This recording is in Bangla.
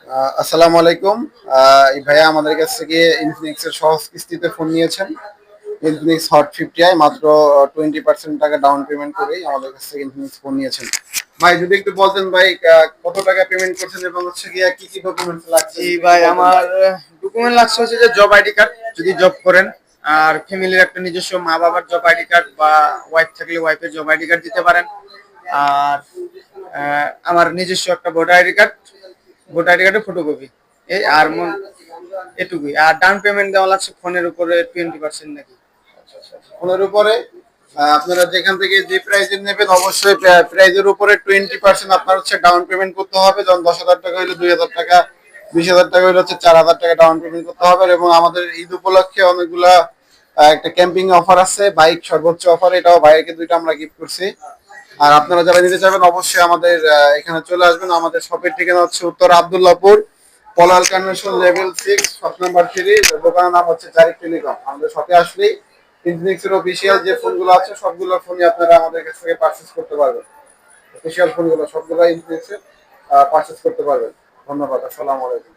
আসসালামু আলাইকুম। এই ভাইয়া আমাদের কাছ থেকে ইনফিনিক্স এর সহজ কিস্তিতে ফোন নিয়েছেন। ইনফিনিক্স হট 50i মাত্র 20% টাকা ডাউন পেমেন্ট করেই আমাদের কাছ থেকে ইনফিনিক্স ফোন নিয়েছেন। ভাই যদি একটু বলতেন ভাই কত টাকা পেমেন্ট করছেন এবং হচ্ছে গিয়ে কি কি ডকুমেন্টস লাগছে জি যদি একটু ভাই, বলতেন আমার ভাই। ডকুমেন্ট লাগছে হচ্ছে যে জব আইডি কার্ড যদি জব করেন, আর ফ্যামিলির একটা নিজস্ব মা বাবার জব আইডি কার্ড বা ওয়াইফ থাকলে ওয়াইফের জব আইডি কার্ড দিতে পারেন। আর আমার নিজস্ব একটা ভোটার আইডি কার্ডের ফটোকপি, এই আর এটুকুই। আর ডাউন পেমেন্ট দেওয়া লাগছে ফোনের উপরে 20% নাকি। ফোনের উপরে আপনারা যেখান থেকে যে প্রাইজে নেবেন অবশ্যই প্রাইজের উপরে 20% আপনার হচ্ছে ডাউন পেমেন্ট করতে হবে। যেমন 10,000 টাকা হলে 2,000 টাকা, 20,000 টাকা হলে হচ্ছে 4,000 টাকা ডাউন পেমেন্ট করতে হবে। এবং আমাদের ঈদ উপলক্ষে অনেকগুলা একটা ক্যাম্পিং অফার আছে, বাইক সর্বোচ্চ অফার, এটাও বাইকে দুইটা আমরা গিফট করছি। আর আপনারা যারা নিতে চাইবেন অবশ্যই আমাদের এখানে চলে আসবেন। আমাদের শপের ঠিকানা হচ্ছে উত্তর আব্দুল্লাহপুর, পলাল কনভেনশন লেভেল 6, শপ নাম্বার 3। দোকানের নাম হচ্ছে জারিক টেলিকম। আমাদের শপে আসলেই ইনফিনিক্স এর অফিসিয়াল যে ফোনগুলো আছে সবগুলো ফোনই আপনারা আমাদের কাছ থেকে পারচেজ করতে পারবেন। অফিসিয়াল ফোনগুলো সবগুলো ইনফিনিক্স এর পারচেজ করতে পারবেন। ধন্যবাদ। আসসালামু আলাইকুম।